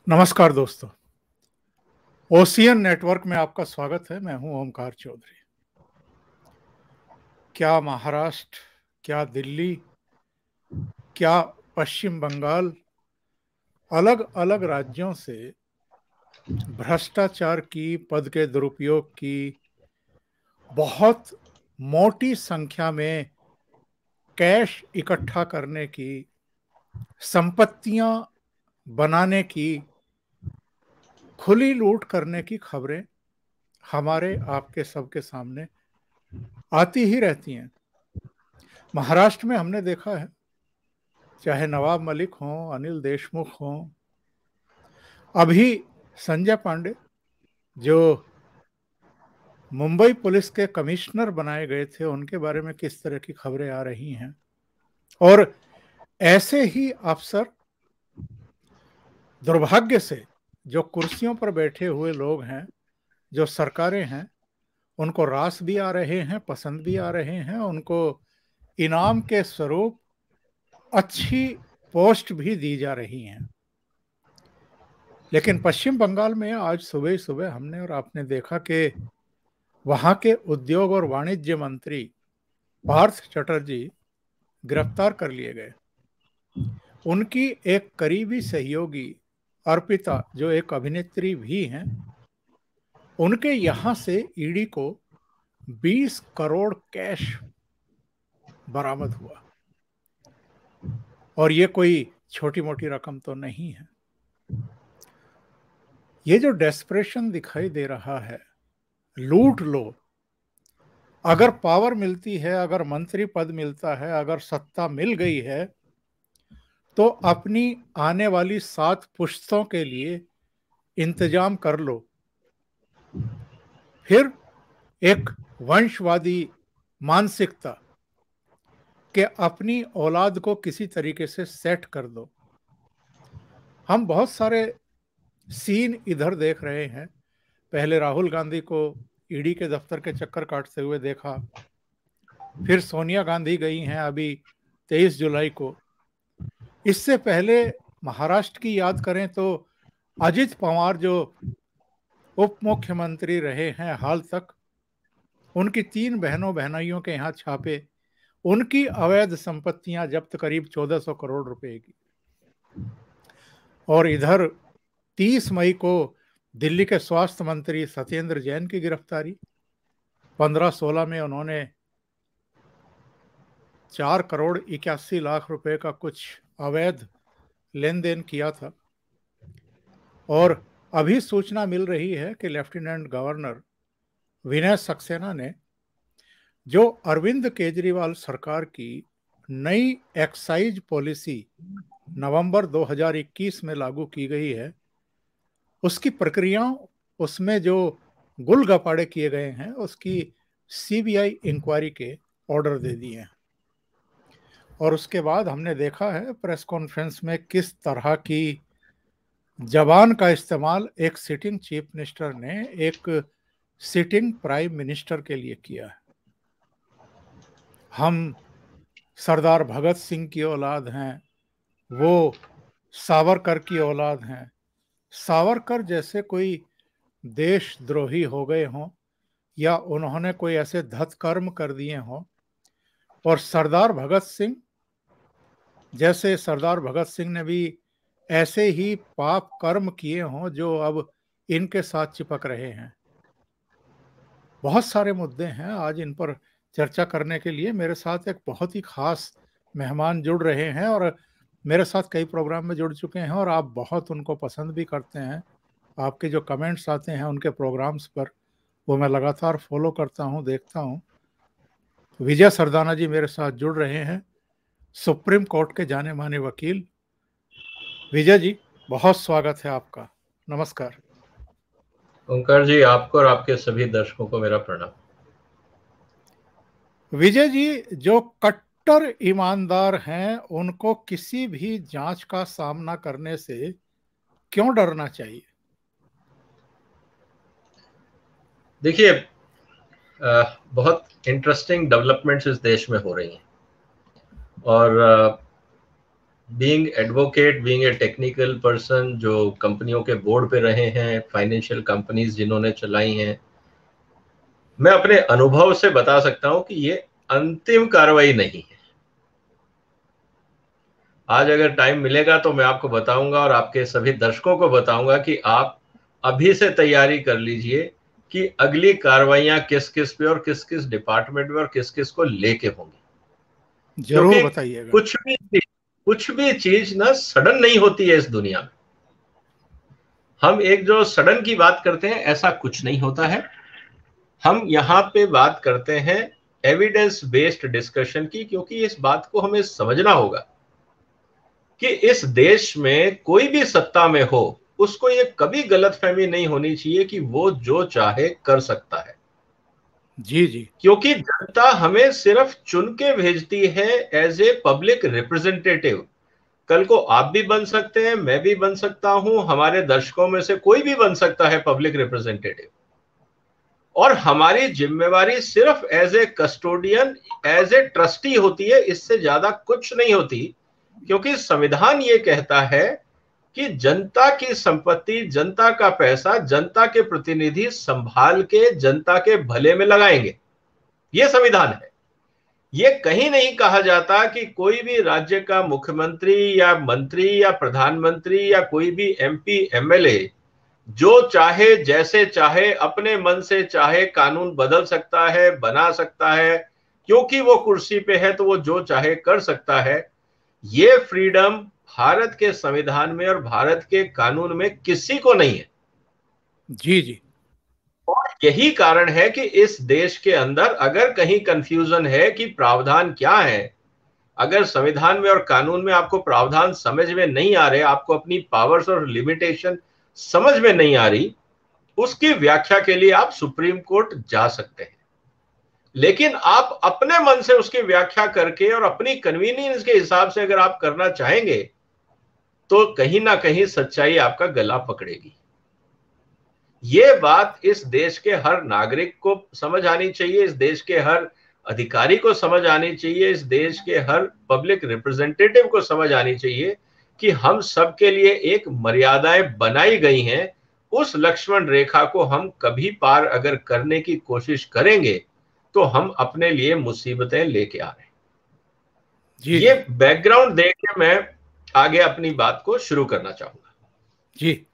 नमस्कार दोस्तों, ocean network में आपका स्वागत है। मैं हूं ओमकार चौधरी। क्या महाराष्ट्र, क्या दिल्ली, क्या पश्चिम बंगाल, अलग अलग राज्यों से भ्रष्टाचार की, पद के दुरुपयोग की बहुत मोटी संख्या में कैश इकट्ठा करने की, संपत्तियां बनाने की, खुली लूट करने की खबरें हमारे आपके सबके सामने आती ही रहती हैं। महाराष्ट्र में हमने देखा है, चाहे नवाब मलिक हों, अनिल देशमुख हों, अभी संजय पांडे जो मुंबई पुलिस के कमिश्नर बनाए गए थे, उनके बारे में किस तरह की खबरें आ रही हैं। और ऐसे ही अफसर, दुर्भाग्य से, जो कुर्सियों पर बैठे हुए लोग हैं, जो सरकारें हैं, उनको रास भी आ रहे हैं, पसंद भी आ रहे हैं, उनको इनाम के स्वरूप अच्छी पोस्ट भी दी जा रही हैं। लेकिन पश्चिम बंगाल में आज सुबह सुबह हमने और आपने देखा कि वहां के उद्योग और वाणिज्य मंत्री पार्थ चटर्जी गिरफ्तार कर लिए गए। उनकी एक करीबी सहयोगी अर्पिता, जो एक अभिनेत्री भी हैं, उनके यहां से ईडी को 20 करोड़ कैश बरामद हुआ। और ये कोई छोटी मोटी रकम तो नहीं है। ये जो डेस्परेशन दिखाई दे रहा है, लूट लो, अगर पावर मिलती है, अगर मंत्री पद मिलता है, अगर सत्ता मिल गई है, तो अपनी आने वाली 7 पुश्तों के लिए इंतजाम कर लो। फिर एक वंशवादी मानसिकता कि अपनी औलाद को किसी तरीके से सेट कर दो। हम बहुत सारे सीन इधर देख रहे हैं। पहले राहुल गांधी को ईडी के दफ्तर के चक्कर काटते हुए देखा, फिर सोनिया गांधी गई हैं अभी 23 जुलाई को। इससे पहले महाराष्ट्र की याद करें तो अजित पवार जो उप मुख्यमंत्री रहे हैं हाल तक, उनकी 3 बहनों बहनोइयों के यहाँ छापे, उनकी अवैध संपत्तियां जब्त करीब 1400 करोड़ रुपए की। और इधर 30 मई को दिल्ली के स्वास्थ्य मंत्री सत्येंद्र जैन की गिरफ्तारी। 15-16 में उन्होंने 4 करोड़ 81 लाख रुपए का कुछ अवैध लेन देन किया था। और अभी सूचना मिल रही है कि लेफ्टिनेंट गवर्नर विनय सक्सेना ने, जो अरविंद केजरीवाल सरकार की नई एक्साइज पॉलिसी नवंबर 2021 में लागू की गई है, उसकी प्रक्रियाओं, उसमें जो गुल गपाड़े किए गए हैं, उसकी सीबीआई इंक्वायरी के ऑर्डर दे दिए हैं। और उसके बाद हमने देखा है प्रेस कॉन्फ्रेंस में किस तरह की जबान का इस्तेमाल एक सिटिंग चीफ मिनिस्टर ने एक सिटिंग प्राइम मिनिस्टर के लिए किया है। हम सरदार भगत सिंह की औलाद हैं, वो सावरकर की औलाद हैं। सावरकर जैसे कोई देशद्रोही हो गए हों या उन्होंने कोई ऐसे धतकर्म कर दिए हों, और सरदार भगत सिंह ने भी ऐसे ही पाप कर्म किए हों जो अब इनके साथ चिपक रहे हैं। बहुत सारे मुद्दे हैं। आज इन पर चर्चा करने के लिए मेरे साथ एक बहुत ही खास मेहमान जुड़ रहे हैं, और मेरे साथ कई प्रोग्राम में जुड़ चुके हैं, और आप बहुत उनको पसंद भी करते हैं। आपके जो कमेंट्स आते हैं उनके प्रोग्राम्स पर, वो मैं लगातार फॉलो करता हूं, देखता हूं। विजय सरदाना जी मेरे साथ जुड़ रहे हैं, सुप्रीम कोर्ट के जाने माने वकील। विजय जी, बहुत स्वागत है आपका। नमस्कार। ओंकार जी, आपको और आपके सभी दर्शकों को मेरा प्रणाम। विजय जी, जो कट्टर ईमानदार हैं, उनको किसी भी जांच का सामना करने से क्यों डरना चाहिए? देखिए, बहुत इंटरेस्टिंग डेवलपमेंट्स इस देश में हो रही हैं, और being advocate, being a technical person, जो कंपनियों के बोर्ड पे रहे हैं, फाइनेंशियल कंपनीज जिन्होंने चलाई हैं, मैं अपने अनुभव से बता सकता हूं कि ये अंतिम कार्रवाई नहीं है। आज अगर टाइम मिलेगा तो मैं आपको बताऊंगा और आपके सभी दर्शकों को बताऊंगा कि आप अभी से तैयारी कर लीजिए कि अगली कार्रवाइयां किस किस पे और किस किस डिपार्टमेंट में और किस किस को लेके होंगी। जरूर क्योंकि बताइएगा। कुछ भी चीज ना सडन नहीं होती है इस दुनिया में। हम एक जो सडन की बात करते हैं, ऐसा कुछ नहीं होता है। हम यहाँ पे बात करते हैं एविडेंस बेस्ड डिस्कशन की, क्योंकि इस बात को हमें समझना होगा कि इस देश में कोई भी सत्ता में हो, उसको ये कभी गलतफहमी नहीं होनी चाहिए कि वो जो चाहे कर सकता है। जी जी। क्योंकि जनता हमें सिर्फ चुन के भेजती है एज ए पब्लिक रिप्रेजेंटेटिव। कल को आप भी बन सकते हैं, मैं भी बन सकता हूं, हमारे दर्शकों में से कोई भी बन सकता है पब्लिक रिप्रेजेंटेटिव। और हमारी जिम्मेवारी सिर्फ as a custodian, as a trustee होती है, इससे ज्यादा कुछ नहीं होती। क्योंकि संविधान ये कहता है कि जनता की संपत्ति, जनता का पैसा, जनता के प्रतिनिधि संभाल के जनता के भले में लगाएंगे। ये संविधान है। ये कहीं नहीं कहा जाता कि कोई भी राज्य का मुख्यमंत्री या मंत्री या प्रधानमंत्री या कोई भी एमपी एमएलए जो चाहे, जैसे चाहे, अपने मन से चाहे कानून बदल सकता है, बना सकता है। क्योंकि वो कुर्सी पे है तो वो जो चाहे कर सकता है। ये फ्रीडम भारत के संविधान में और भारत के कानून में किसी को नहीं है। जी जी। और यही कारण है कि इस देश के अंदर अगर कहीं कंफ्यूजन है कि प्रावधान क्या है, अगर संविधान में और कानून में आपको प्रावधान समझ में नहीं आ रहे, आपको अपनी पावर्स और लिमिटेशन समझ में नहीं आ रही, उसकी व्याख्या के लिए आप सुप्रीम कोर्ट जा सकते हैं। लेकिन आप अपने मन से उसकी व्याख्या करके और अपनी कन्वीनियंस के हिसाब से अगर आप करना चाहेंगे तो कहीं ना कहीं सच्चाई आपका गला पकड़ेगी। ये बात इस देश के हर नागरिक को समझ आनी चाहिए, इस देश के हर अधिकारी को समझ आनी चाहिए, इस देश के हर पब्लिक रिप्रेजेंटेटिव को समझ आनी चाहिए कि हम सबके लिए एक मर्यादाएं बनाई गई हैं। उस लक्ष्मण रेखा को हम कभी पार अगर करने की कोशिश करेंगे तो हम अपने लिए मुसीबतें लेके आ रहे हैं। जी ये जी। बैकग्राउंड देख के मैं आगे अपनी बात को शुरू करना चाहूंगा। जी।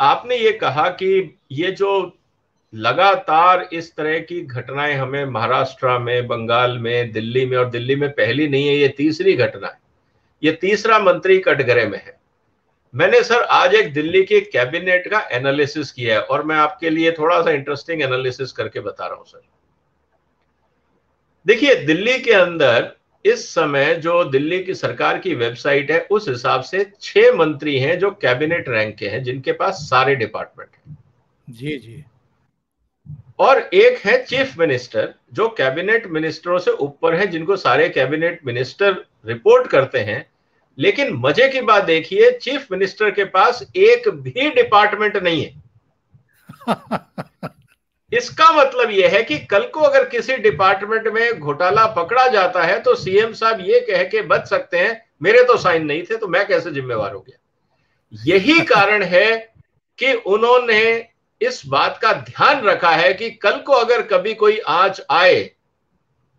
आपने ये कहा कि ये जो लगातार इस तरह की घटनाएं हमें महाराष्ट्र में, बंगाल में, दिल्ली में, और दिल्ली में पहली नहीं है, ये तीसरी घटना है, ये तीसरा मंत्री कटघरे में है। मैंने सर आज एक दिल्ली के कैबिनेट का एनालिसिस किया है और मैं आपके लिए थोड़ा सा इंटरेस्टिंग एनालिसिस करके बता रहा हूं सर। देखिए, दिल्ली के अंदर इस समय जो दिल्ली की सरकार की वेबसाइट है उस हिसाब से 6 मंत्री हैं जो कैबिनेट रैंक के हैं, जिनके पास सारे डिपार्टमेंट हैं। जी जी। और एक है चीफ मिनिस्टर जो कैबिनेट मिनिस्टरों से ऊपर है, जिनको सारे कैबिनेट मिनिस्टर रिपोर्ट करते हैं। लेकिन मजे की बात देखिए, चीफ मिनिस्टर के पास एक भी डिपार्टमेंट नहीं है। इसका मतलब यह है कि कल को अगर किसी डिपार्टमेंट में घोटाला पकड़ा जाता है तो सीएम साहब ये कह के बच सकते हैं, मेरे तो साइन नहीं थे तो मैं कैसे जिम्मेवार हो गया। यही कारण है कि उन्होंने इस बात का ध्यान रखा है कि कल को अगर कभी कोई आंच आए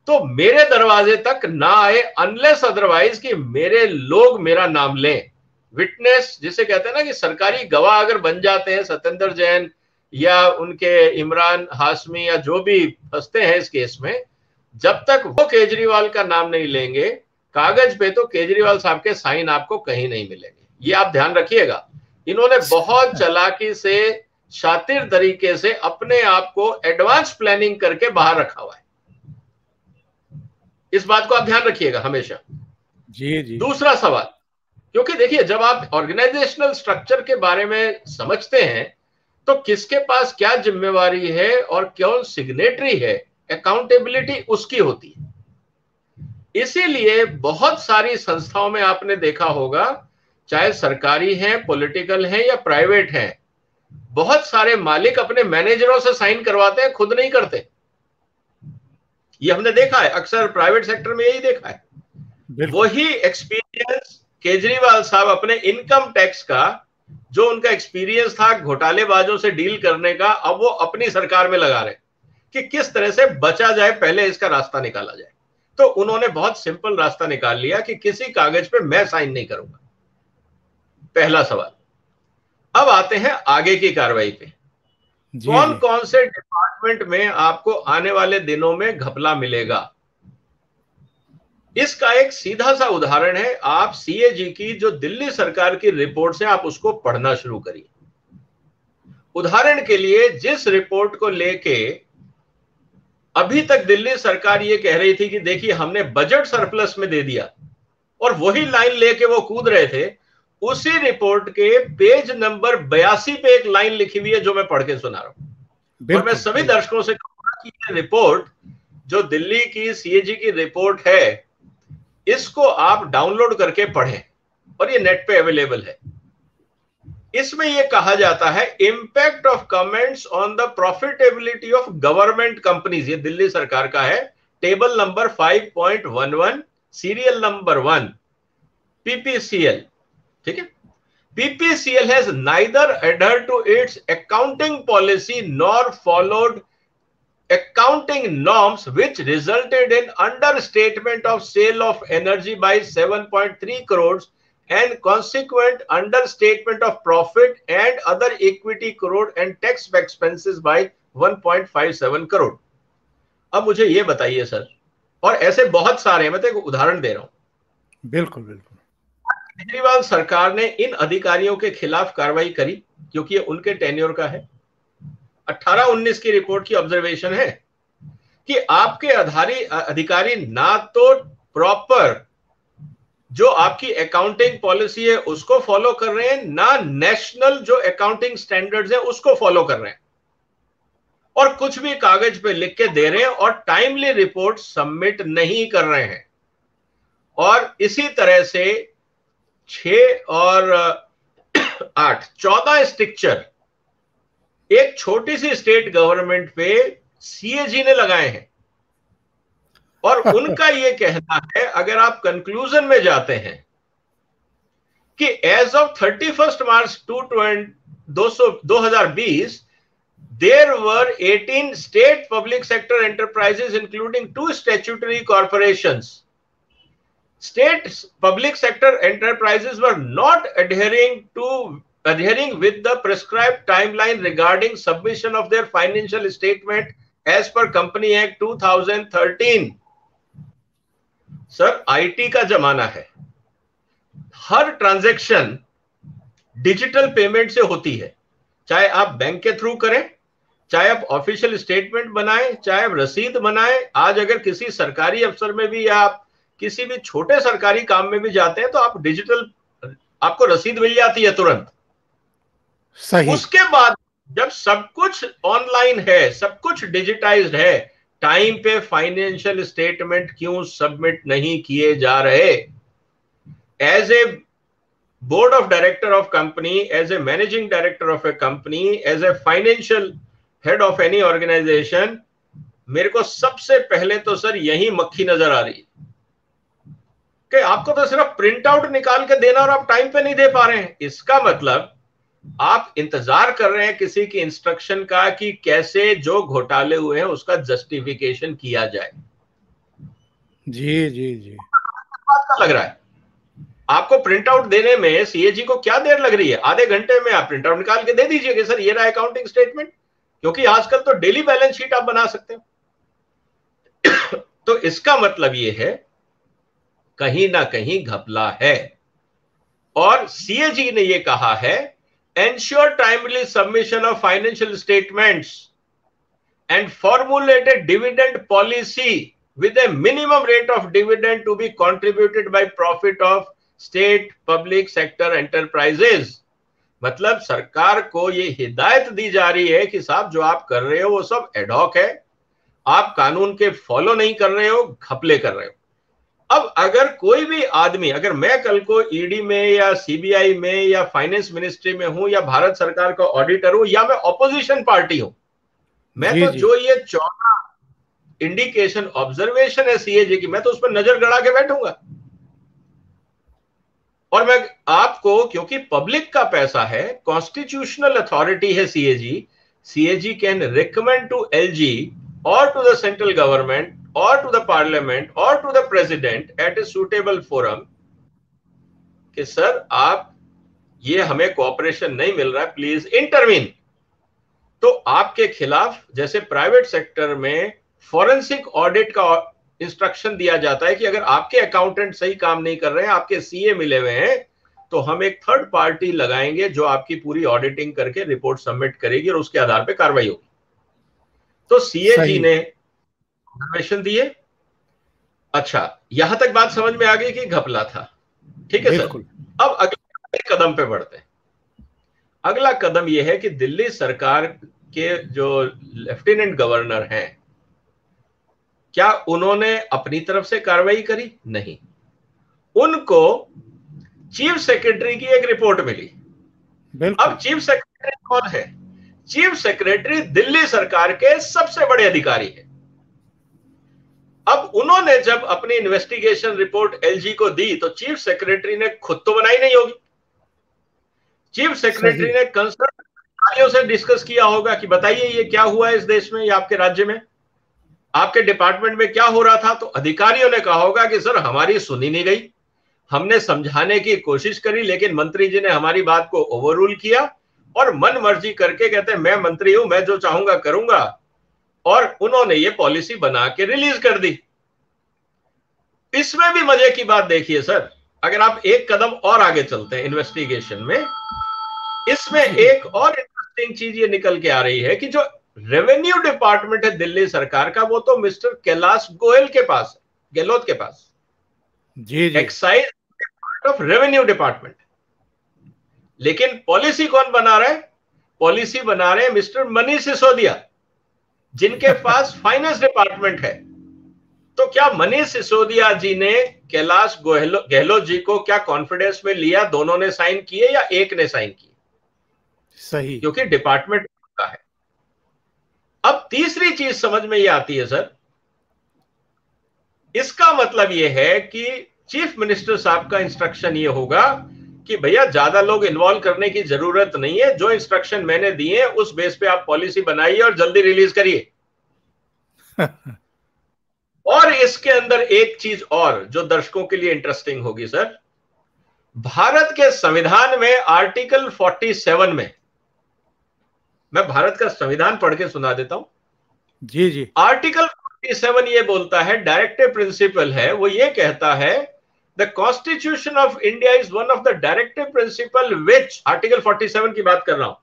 तो मेरे दरवाजे तक ना आए, अनलेस अदरवाइज कि मेरे लोग मेरा नाम लें। विटनेस जिसे कहते हैं ना, कि सरकारी गवाह अगर बन जाते हैं सत्येंद्र जैन या उनके इमरान हाशमी या जो भी फंसते हैं इस केस में, जब तक वो केजरीवाल का नाम नहीं लेंगे कागज पे, तो केजरीवाल साहब के साइन आपको कहीं नहीं मिलेंगे। ये आप ध्यान रखिएगा। इन्होंने बहुत चालाकी से, शातिर तरीके से अपने आप को एडवांस प्लानिंग करके बाहर रखा हुआ है। इस बात को आप ध्यान रखिएगा हमेशा। जी जी। दूसरा सवाल, क्योंकि देखिए जब आप ऑर्गेनाइजेशनल स्ट्रक्चर के बारे में समझते हैं तो किसके पास क्या जिम्मेवारी है और कौन सिग्नेटरी है, अकाउंटेबिलिटी उसकी होती है। इसीलिए बहुत सारी संस्थाओं में आपने देखा होगा, चाहे सरकारी हैं, पॉलिटिकल हैं या प्राइवेट हैं, बहुत सारे मालिक अपने मैनेजरों से साइन करवाते हैं, खुद नहीं करते। ये हमने देखा है, अक्सर प्राइवेट सेक्टर में यही देखा है। बिल्कुल। वही एक्सपीरियंस केजरीवाल साहब अपने इनकम टैक्स का जो उनका एक्सपीरियंस था घोटालेबाजों से डील करने का, अब वो अपनी सरकार में लगा रहे कि किस तरह से बचा जाए, पहले इसका रास्ता निकाला जाए। तो उन्होंने बहुत सिंपल रास्ता निकाल लिया कि किसी कागज पे मैं साइन नहीं करूंगा, पहला सवाल। अब आते हैं आगे की कार्रवाई पे। कौन कौन से डिपार्टमेंट में आपको आने वाले दिनों में घपला मिलेगा, इसका एक सीधा सा उदाहरण है। आप सीएजी की जो दिल्ली सरकार की रिपोर्ट है, आप उसको पढ़ना शुरू करिए। उदाहरण के लिए, जिस रिपोर्ट को लेके अभी तक दिल्ली सरकार ये कह रही थी कि देखिए हमने बजट सरप्लस में दे दिया, और वही लाइन लेके वो कूद रहे थे, उसी रिपोर्ट के पेज नंबर 82 पे एक लाइन लिखी हुई है जो मैं पढ़ के सुना रहा हूं। और मैं सभी दर्शकों से कहूंगा कि ये रिपोर्ट जो दिल्ली की सीएजी की रिपोर्ट है, इसको आप डाउनलोड करके पढ़ें, और ये नेट पे अवेलेबल है। इसमें यह कहा जाता है impact of comments on the profitability of government companies, ये दिल्ली सरकार का है, table number 5.11, serial number 1, PPCL. ठीक है, PPCL has neither adhered to its accounting policy nor followed accounting norms which resulted in understatement of sale of energy by 7.3 crores and consequent understatement of profit and other equity crore and tax expenses by 1.57 crore। अब मुझे ये बताइए sir, और ऐसे बहुत सारे हैं, मैं तो एक उदाहरण दे रहा हूं। बिल्कुल बिल्कुल। केजरीवाल सरकार ने इन अधिकारियों के खिलाफ कार्रवाई करी क्योंकि ये उनके टेन्योर का है। 18-19 की रिपोर्ट की ऑब्जर्वेशन है कि आपके अधिकारी ना तो प्रॉपर जो आपकी अकाउंटिंग पॉलिसी है उसको फॉलो कर रहे हैं, ना नेशनल जो अकाउंटिंग स्टैंडर्ड्स है उसको फॉलो कर रहे हैं, और कुछ भी कागज पे लिख के दे रहे हैं और टाइमली रिपोर्ट सबमिट नहीं कर रहे हैं। और इसी तरह से 6 और 8 14 स्ट्रिक्चर एक छोटी सी स्टेट गवर्नमेंट पे सीएजी ने लगाए हैं। और उनका यह कहना है, अगर आप कंक्लूजन में जाते हैं, कि as of 31 March 2020 there were 18 state public sector enterprises including 2 statutory corporations. State public sector enterprises were not adhering with the prescribed timeline regarding submission of their financial statement as per Company Act 2013। Sir, IT का जमाना है, हर transaction digital payment से होती है, चाहे आप bank के through करें, चाहे आप ऑफिशियल स्टेटमेंट बनाएं, चाहे आप रसीद बनाएं। आज अगर किसी सरकारी अफसर में भी या आप किसी भी छोटे सरकारी काम में भी जाते हैं तो आप डिजिटल, आपको रसीद मिल जाती है तुरंत। सही। उसके बाद जब सब कुछ ऑनलाइन है, सब कुछ डिजिटाइज्ड है, टाइम पे फाइनेंशियल स्टेटमेंट क्यों सबमिट नहीं किए जा रहे? As a board of director of company, as a managing director of a company, as a financial head of any organisation, मेरे को सबसे पहले तो सर यही मक्खी नजर आ रही है कि आपको तो सिर्फ प्रिंट आउट निकाल के देना और आप टाइम पे नहीं दे पा रहे हैं। इसका मतलब आप इंतजार कर रहे हैं किसी की इंस्ट्रक्शन का कि कैसे जो घोटाले हुए हैं उसका जस्टिफिकेशन किया जाए। जी जी जी, बात का लग रहा है आपको प्रिंट आउट देने में सीएजी को क्या देर लग रही है? आधे घंटे में आप प्रिंट आउट निकाल के दे दीजिए कि सर ये रहा अकाउंटिंग स्टेटमेंट, क्योंकि आजकल तो डेली बैलेंस शीट आप बना सकते हैं। तो इसका मतलब ये है कहीं ना कहीं घपला है। और सीएजी ने ये कहा है, ensure timely submission of financial statements and formulate a dividend policy with a minimum rate of dividend to be contributed by profit of state public sector enterprises। मतलब सरकार को ये हिदायत दी जा रही है कि साहब जो आप कर रहे हो वो सब एडहॉक है, आप कानून के फॉलो नहीं कर रहे हो, घपले कर रहे हो। अब अगर कोई भी आदमी, अगर मैं कल को ईडी में या सीबीआई में या फाइनेंस मिनिस्ट्री में हूं या भारत सरकार का ऑडिटर हूं या मैं ऑपोजिशन पार्टी हूं, मैं तो जो ये 14 इंडिकेशन ऑब्जर्वेशन है सीएजी की, मैं तो उस पर नजर गड़ा के बैठूंगा। और मैं आपको, क्योंकि पब्लिक का पैसा है, कॉन्स्टिट्यूशनल अथॉरिटी है CAG, CAG can recommend to LG और टू द सेंट्रल गवर्नमेंट और टू द पार्लियामेंट और to the president at a suitable forum कि सर आप ये हमें कोऑपरेशन नहीं मिल रहा है, प्लीज इंटरवीन। तो आपके खिलाफ जैसे प्राइवेट सेक्टर में फॉरेंसिक ऑडिट का इंस्ट्रक्शन दिया जाता है कि अगर आपके अकाउंटेंट सही काम नहीं कर रहे हैं, आपके सीए मिले हुए हैं, तो हम एक थर्ड पार्टी लगाएंगे जो आपकी पूरी ऑडिटिंग करके रिपोर्ट सबमिट करेगी और उसके आधार पर कार्रवाई होगी। तो सीएजी ने इन्फॉर्मेशन दिए। अच्छा, यहां तक बात समझ में आ गई कि घपला था, ठीक है सर। अब अगले कदम पे बढ़ते हैं। अगला कदम यह है कि दिल्ली सरकार के जो लेफ्टिनेंट गवर्नर हैं, क्या उन्होंने अपनी तरफ से कार्रवाई करी? नहीं। उनको चीफ सेक्रेटरी की एक रिपोर्ट मिली। अब चीफ सेक्रेटरी कौन है? चीफ सेक्रेटरी दिल्ली सरकार के सबसे बड़े अधिकारी है। अब उन्होंने जब अपनी इन्वेस्टिगेशन रिपोर्ट एलजी को दी तो चीफ सेक्रेटरी ने खुद तो बनाई नहीं होगी। चीफ सेक्रेटरी ने कंसर्न अधिकारियों से डिस्कस किया होगा कि बताइए ये क्या हुआ है इस देश में या आपके राज्य में, आपके डिपार्टमेंट में क्या हो रहा था। तो अधिकारियों ने कहा होगा कि सर हमारी सुनी नहीं गई, हमने समझाने की कोशिश करी, लेकिन मंत्री जी ने हमारी बात को ओवररूल किया और मन मर्जी करके कहते हैं मैं मंत्री हूं, मैं जो चाहूंगा करूंगा, और उन्होंने ये पॉलिसी बना के रिलीज कर दी। इसमें भी मजे की बात देखिए सर, अगर आप एक कदम और आगे चलते हैं इन्वेस्टिगेशन में, इसमें एक और इंटरेस्टिंग चीज ये निकल के आ रही है कि जो रेवेन्यू डिपार्टमेंट है दिल्ली सरकार का, वो तो मिस्टर कैलाश गोयल के पास है, गहलोत के पास। जी जी, एक्साइज ऑफ रेवेन्यू डिपार्टमेंट। लेकिन पॉलिसी कौन बना रहा है? पॉलिसी बना रहे हैं मिस्टर मनीष सिसोदिया, जिनके पास फाइनेंस डिपार्टमेंट है। तो क्या मनीष सिसोदिया जी ने कैलाश गहलोत जी को क्या कॉन्फिडेंस में लिया? दोनों ने साइन किए या एक ने साइन किए? सही, क्योंकि डिपार्टमेंट का है। अब तीसरी चीज समझ में ये आती है सर, इसका मतलब ये है कि चीफ मिनिस्टर साहब का इंस्ट्रक्शन ये होगा कि भैया ज्यादा लोग इन्वॉल्व करने की जरूरत नहीं है, जो इंस्ट्रक्शन मैंने दिए उस बेस पे आप पॉलिसी बनाइए और जल्दी रिलीज करिए। और इसके अंदर एक चीज और जो दर्शकों के लिए इंटरेस्टिंग होगी सर, भारत के संविधान में आर्टिकल 47 में, मैं भारत का संविधान पढ़ के सुना देता हूं। जी जी, आर्टिकल 47 ये बोलता है, डायरेक्टिव प्रिंसिपल है, वो ये कहता है the constitution of India is one of the directive principle which, article 47 की बात कर रहा हूं,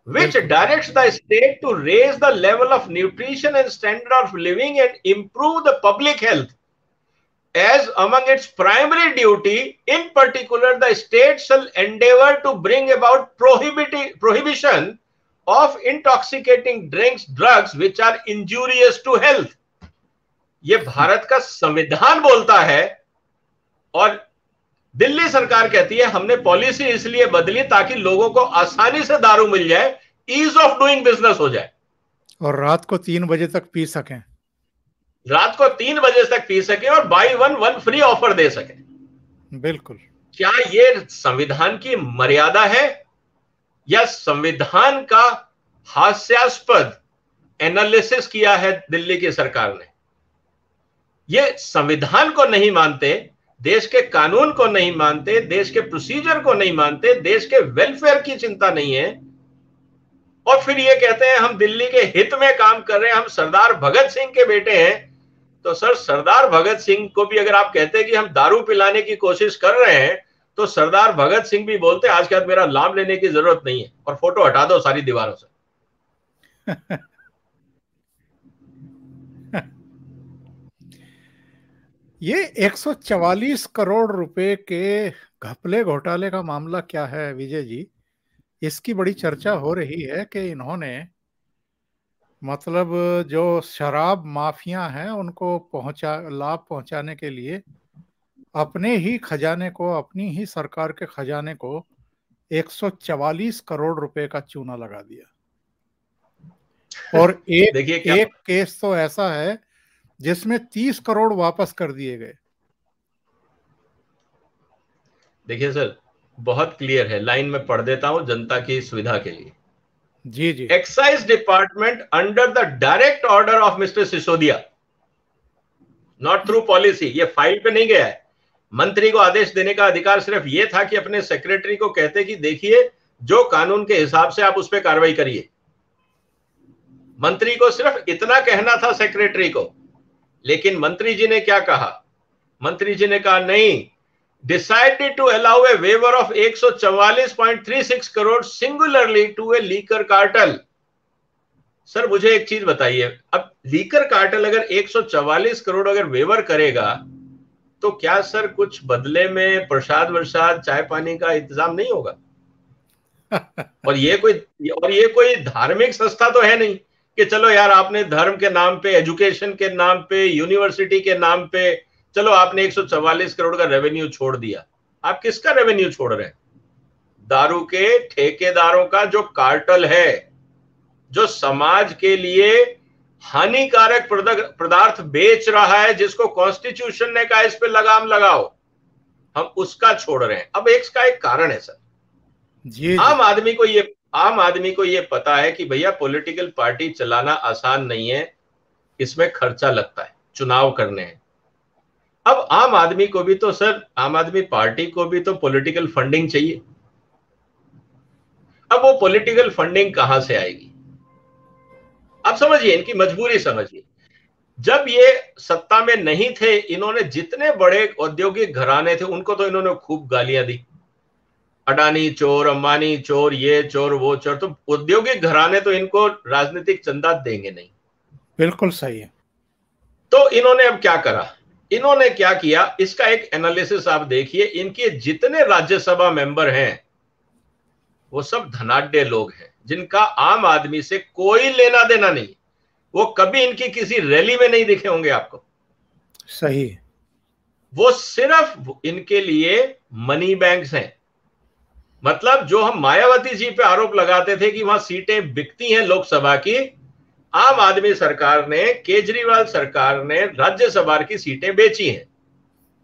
which directs the state to raise the level of nutrition and standard of living and improve the public health as among its primary duty. In particular, the state shall endeavor to bring about prohibition of intoxicating drinks, drugs which are injurious to health. ये भारत का संविधान बोलता है और दिल्ली सरकार कहती है हमने पॉलिसी इसलिए बदली ताकि लोगों को आसानी से दारू मिल जाए, ईज ऑफ डूइंग बिजनेस हो जाए, और रात को 3 बजे तक पी सकें, रात को 3 बजे तक पी सकें और buy one one free offer दे सकें। बिल्कुल। क्या ये संविधान की मर्यादा है या संविधान का हास्यास्पद एनालिसिस किया है दिल्ली की सरकार ने? ये संविधान को नहीं मानते, देश के कानून को नहीं मानते, देश के प्रोसीजर को नहीं मानते, देश के वेलफेयर की चिंता नहीं है, और फिर ये कहते हैं हम दिल्ली के हित में काम कर रहे हैं, हम सरदार भगत सिंह के बेटे हैं। तो सर, सरदार भगत सिंह को भी अगर आप कहते हैं कि हम दारू पिलाने की कोशिश कर रहे हैं, तो सरदार भगत सिंह भी बोलते आज के बाद मेरा नाम लेने की जरूरत नहीं है और फोटो हटा दो सारी दीवारों से। ये 144 करोड़ रुपए के घपले घोटाले का मामला क्या है विजय जी? इसकी बड़ी चर्चा हो रही है कि इन्होंने मतलब जो शराब माफिया हैं उनको लाभ पहुंचाने के लिए अपने ही खजाने को, अपनी ही सरकार के खजाने को 144 करोड़ रुपए का चूना लगा दिया। और एक केस तो ऐसा है जिसमें 30 करोड़ वापस कर दिए गए। देखिए सर, बहुत क्लियर है, लाइन में पढ़ देता हूं जनता की सुविधा के लिए। जी जी। Excise department under the direct order of mister Sisodia, not through policy, ये फाइल पे नहीं गया है। मंत्री को आदेश देने का अधिकार सिर्फ ये था कि अपने सेक्रेटरी को कहते कि देखिए जो कानून के हिसाब से आप उस पर कार्रवाई करिए। मंत्री को सिर्फ इतना कहना था सेक्रेटरी को, लेकिन मंत्री जी ने क्या कहा? मंत्री जी ने कहा नहीं, decided to allow a waiver of 144.36 crore singularly to a liquor cartel. Sir मुझे एक चीज बताइए, अब लीकर कार्टेल अगर 144 करोड़ अगर वेवर करेगा तो क्या सर कुछ बदले में प्रसाद वर्साद चाय पानी का इंतजाम नहीं होगा? और ये कोई धार्मिक संस्था तो है नहीं कि चलो यार आपने धर्म के नाम पे, एजुकेशन के नाम पे, यूनिवर्सिटी के नाम पे, चलो आपने 144 करोड़ का रेवेन्यू छोड़ दिया। आप किसका रेवेन्यू छोड़ रहे हैं? दारू के ठेकेदारों का जो कार्टेल है, जो समाज के लिए हानिकारक पदार्थ बेच रहा है, जिसको कॉन्स्टिट्यूशन ने कहा इस पे लगाम लगाओ, हम उसका छोड़ रहे हैं। अब इसका एक कारण है सर, जी आम आदमी को ये पता है कि भैया पॉलिटिकल पार्टी चलाना आसान नहीं है, इसमें खर्चा लगता है, चुनाव करने हैं। अब आम आदमी को भी तो सर, आम आदमी पार्टी को भी तो पॉलिटिकल फंडिंग चाहिए। अब वो पॉलिटिकल फंडिंग कहां से आएगी? आप समझिए, इनकी मजबूरी समझिए। जब ये सत्ता में नहीं थे, इन्होंने जितने बड़े औद्योगिक घराने थे उनको तो इन्होंने खूब गालियां दी, अडानी चोर, अंबानी चोर, ये चोर वो चोर। तो औद्योगिक घराने तो इनको राजनीतिक चंदा देंगे नहीं। बिल्कुल सही है। तो इन्होंने अब क्या करा? इन्होंने क्या किया, इसका एक एनालिसिस आप देखिए। इनके जितने राज्यसभा मेंबर हैं वो सब धनाढ्य लोग हैं, जिनका आम आदमी से कोई लेना देना नहीं। वो कभी इनकी किसी रैली में नहीं दिखे होंगे आपको। सही। वो सिर्फ इनके लिए मनी बैंक्स हैं। मतलब जो हम मायावती जी पे आरोप लगाते थे कि वहां सीटें बिकती हैं लोकसभा की, आम आदमी सरकार ने, केजरीवाल सरकार ने राज्यसभा की सीटें बेची हैं।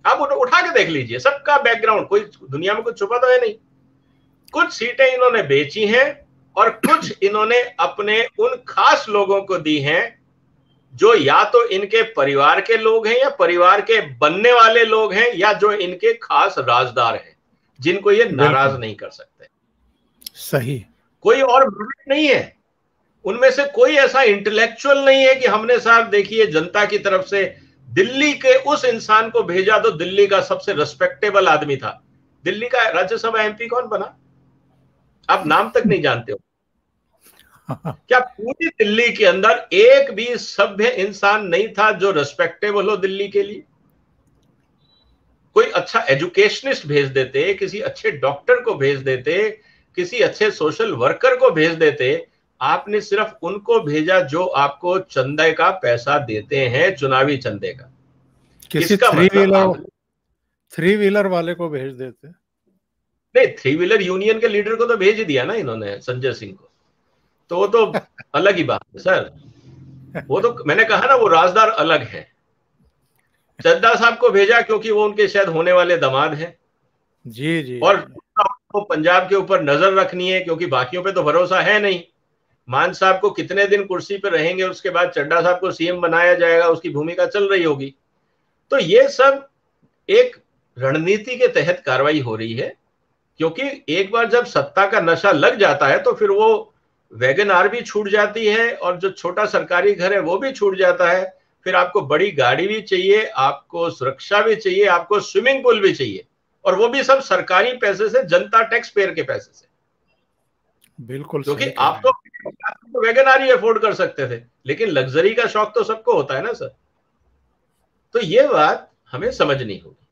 आप उठा के देख लीजिए, सबका बैकग्राउंड, कोई दुनिया में कुछ छुपा तो है नहीं। कुछ सीटें इन्होंने बेची हैं और कुछ इन्होंने अपने उन खास लोगों को दी हैं जो या तो इनके परिवार के लोग हैं या परिवार के बनने वाले लोग हैं, या जो इनके खास राजदार हैं, जिनको ये नाराज नहीं कर सकते। सही। कोई और नहीं है उनमें से, कोई ऐसा इंटेलेक्चुअल नहीं है कि हमने साहब देखिए जनता की तरफ से दिल्ली के उस इंसान को भेजा तो दिल्ली का सबसे रिस्पेक्टेबल आदमी था। दिल्ली का राज्यसभा एमपी कौन बना? आप नाम तक नहीं जानते हो। क्या पूरी दिल्ली के अंदर एक भी सभ्य इंसान नहीं था जो रिस्पेक्टेबल हो दिल्ली के लिए? कोई अच्छा एजुकेशनिस्ट भेज देते, किसी अच्छे डॉक्टर को भेज देते, किसी अच्छे सोशल वर्कर को भेज देते। आपने सिर्फ उनको भेजा जो आपको चंदे का पैसा देते हैं, चुनावी चंदे का। किसी थ्री व्हीलर वाले को भेज देते। नहीं, थ्री व्हीलर यूनियन के लीडर को तो भेज दिया ना इन्होंने, संजय सिंह को। तो वो तो अलग ही बात है सर। वो तो मैंने कहा ना, वो राजदार अलग है। चड्डा साहब को भेजा क्योंकि वो उनके शायद होने वाले दामाद हैं। जी जी। और वो पंजाब के ऊपर नजर रखनी है क्योंकि बाकियों पे तो भरोसा है नहीं। मान साहब को कितने दिन कुर्सी पे रहेंगे, उसके बाद चड्डा साहब को सीएम बनाया जाएगा, उसकी भूमिका चल रही होगी। तो ये सब एक रणनीति के तहत कार्रवाई हो रही है, क्योंकि एक बार जब सत्ता का नशा लग जाता है तो फिर वो वैगन आर भी छूट जाती है और जो छोटा सरकारी घर है वो भी छूट जाता है। फिर आपको बड़ी गाड़ी भी चाहिए, आपको सुरक्षा भी चाहिए, आपको स्विमिंग पूल भी चाहिए, और वो भी सब सरकारी पैसे से, जनता टैक्स पेयर के पैसे से। बिल्कुल। क्योंकि आप तो वैगन आर ही अफोर्ड कर सकते थे, लेकिन लग्जरी का शौक तो सबको होता है ना सर। तो ये बात हमें समझनी होगी।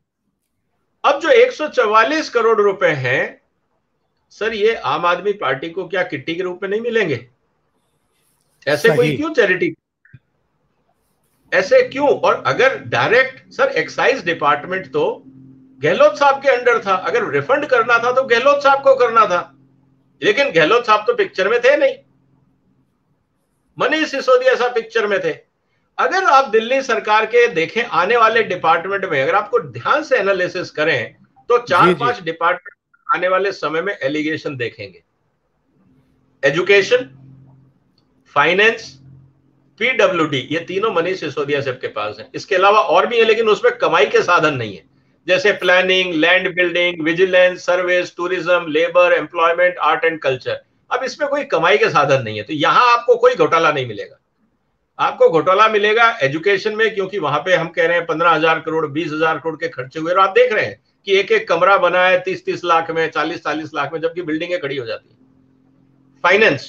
अब जो 144 करोड़ रुपए हैं सर, ये आम आदमी पार्टी को क्या किट्टी के रूप में नहीं मिलेंगे? ऐसे कोई क्यों चैरिटी, ऐसे क्यों? और अगर डायरेक्ट सर, एक्साइज डिपार्टमेंट तो गहलोत साहब के अंडर था। अगर रिफंड करना था तो गहलोत साहब को करना था, लेकिन गहलोत साहब तो पिक्चर में थे नहीं, मनीष सिसोदिया साहब पिक्चर में थे। अगर आप दिल्ली सरकार के देखें आने वाले डिपार्टमेंट में, अगर आपको ध्यान से एनालिसिस करें तो चार जी जी। पांच डिपार्टमेंट आने वाले समय में एलिगेशन देखेंगे। एजुकेशन, फाइनेंस, पीडब्ल्यूडी, ये तीनों मनीष सिसोदिया साहब के पास है। इसके अलावा और भी है, लेकिन उसमें कमाई के साधन नहीं है, जैसे planning, land building, vigilance, service, tourism, labour, employment, art and culture. अब इसमें कोई कमाई के साधन नहीं है, तो यहां आपको कोई घोटाला नहीं मिलेगा। आपको घोटाला मिलेगा एजुकेशन में, क्योंकि वहां पे हम कह रहे हैं 15,000 करोड़ 20,000 करोड़ के खर्चे हुए, और आप देख रहे हैं कि एक एक कमरा बना है 30-30 लाख में, 40-40 लाख में, जबकि बिल्डिंगें खड़ी हो जाती है। फाइनेंस,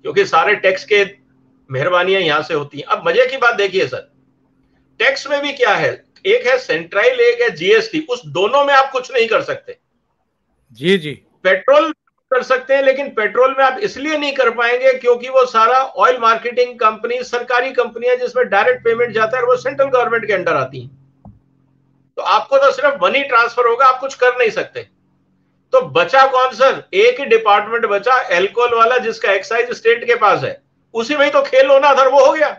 क्योंकि सारे टैक्स के मेहरबानियां यहां से होती हैं। अब मजे की बात देखिए सर, टैक्स में भी क्या है, एक है सेंट्राइल, एक है जीएसटी, उस दोनों में आप कुछ नहीं कर सकते। जी जी। पेट्रोल कर सकते हैं, लेकिन पेट्रोल में आप इसलिए नहीं कर पाएंगे क्योंकि वो सारा ऑयल मार्केटिंग कंपनी, सरकारी कंपनियां जिसमें डायरेक्ट पेमेंट जाता है, और वो सेंट्रल गवर्नमेंट के अंडर आती हैं। तो आपको तो सिर्फ मनी ट्रांसफर होगा, आप कुछ कर नहीं सकते। तो बचा कौन सर, एक ही डिपार्टमेंट बचा, एल्कोहल वाला, जिसका एक्साइज स्टेट के पास है। उसी में ही तो खेल होना था, वो हो गया।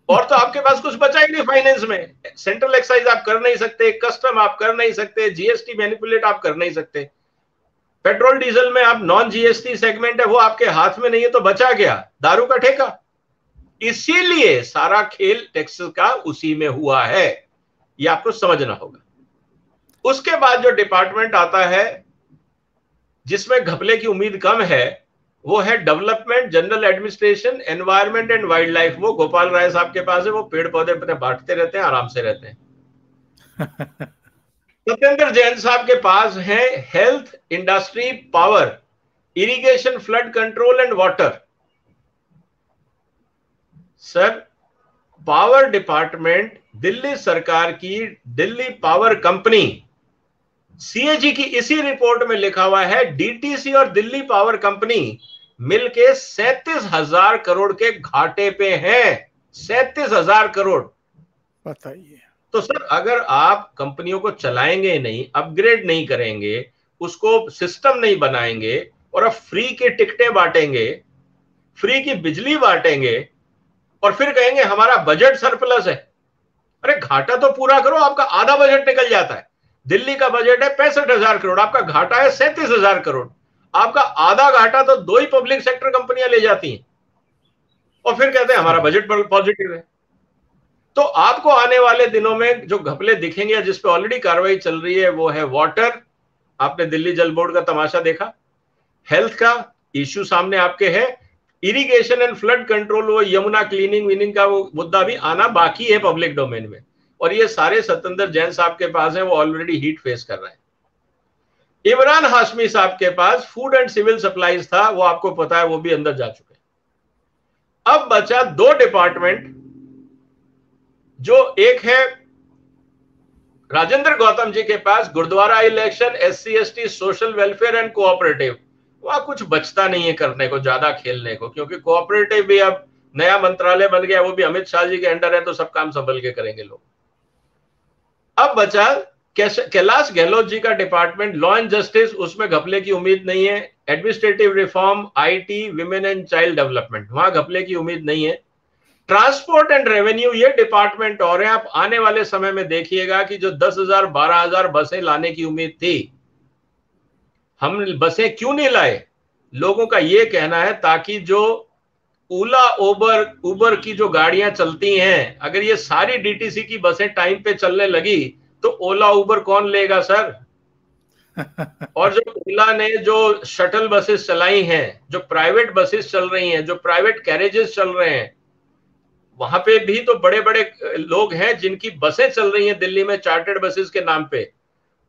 और तो आपके पास कुछ बचा ही नहीं फाइनेंस में। सेंट्रल एक्साइज आप कर नहीं सकते, कस्टम आप कर नहीं सकते, जीएसटी मैनिपुलेट आप कर नहीं सकते। पेट्रोल डीजल में आप नॉन जीएसटी सेगमेंट है, वो आपके हाथ में नहीं है, तो बचा गया दारू का ठेका। इसीलिए सारा खेल टैक्स का उसी में हुआ है, ये आपको समझना होगा। उसके बाद जो डिपार्टमेंट आता है जिसमें घपले की उम्मीद कम है, वो है development, general administration, environment and wild life. वो गोपाल राय साहब के पास है, वो पेड़ पौधे अपने बांटते रहते हैं, आराम से रहते हैं। सत्येंद्र जैन साहब के पास है health, industry, power, irrigation, flood control and water. Sir, power department Delhi सरकार की, दिल्ली पावर कंपनी, सीएजी की इसी रिपोर्ट में लिखा हुआ है डीटीसी और दिल्ली पावर कंपनी मिलके 37,000 करोड़ के घाटे पे हैं। 37,000 करोड़, बताइए। तो सर अगर आप कंपनियों को चलाएंगे नहीं, अपग्रेड नहीं करेंगे, उसको सिस्टम नहीं बनाएंगे, और अब फ्री की टिकटें बांटेंगे, फ्री की बिजली बांटेंगे, और फिर कहेंगे हमारा बजट सरप्लस है। अरे घाटा तो पूरा करो, आपका आधा बजट निकल जाता है। दिल्ली का बजट है 65,000 करोड़, आपका घाटा है 37,000 करोड़। आपका आधा घाटा तो दो ही पब्लिक सेक्टर कंपनियां ले जाती हैं, और फिर कहते हैं हमारा बजट पॉजिटिव है। तो आपको आने वाले दिनों में जो घपले दिखेंगे, जिस पे ऑलरेडी कार्रवाई चल रही है, वो है वाटर। आपने दिल्ली जल बोर्ड का तमाशा देखा। हेल्थ का इश्यू सामने आपके है। इरिगेशन एंड फ्लड कंट्रोल, वो यमुना क्लीनिंग विनिंग का वो मुद्दा भी आना बाकी है पब्लिक डोमेन में, और ये सारे सत्येंद्र जैन साहब के पास है, वो ऑलरेडी हीट फेस कर रहे हैं। इमरान हाशमी साहब के पास फूड एंड सिविल सप्लाईज था, वो आपको पता है, वो भी अंदर जा चुके हैं। अब बचा दो डिपार्टमेंट, जो एक है राजेंद्र गौतम जी के पास, gurudwara election, SC ST, social welfare and cooperative. वहां कुछ बचता नहीं है करने को, ज्यादा खेलने को, क्योंकि कोऑपरेटिव भी अब नया मंत्रालय बन गया, वो भी अमित शाह जी के अंडर है, तो सब काम संभल के करेंगे लोग। अब बचा कैलाश गहलोत जी का डिपार्टमेंट, लॉ एंड जस्टिस, उसमें घपले की उम्मीद नहीं है। Administrative reform, IT, women and child development, वहां घपले की उम्मीद नहीं है। ट्रांसपोर्ट एंड रेवेन्यू, ये डिपार्टमेंट और है। आप आने वाले समय में देखिएगा कि जो 10,000 12,000 बसें लाने की उम्मीद थी, हम बसें क्यों नहीं लाए? लोगों का ये कहना है ताकि जो ओला उबर की जो गाड़ियां चलती हैं, अगर ये सारी डीटीसी की बसें टाइम पे चलने लगी, तो ओला उबर कौन लेगा सर? और जो ओला ने जो शटल बसेस चलाई हैं, जो प्राइवेट बसेस चल रही हैं, जो प्राइवेट कैरेजेस चल रहे हैं, वहां पे भी तो बड़े बड़े लोग हैं जिनकी बसें चल रही हैं दिल्ली में चार्टर्ड बसेस के नाम पे,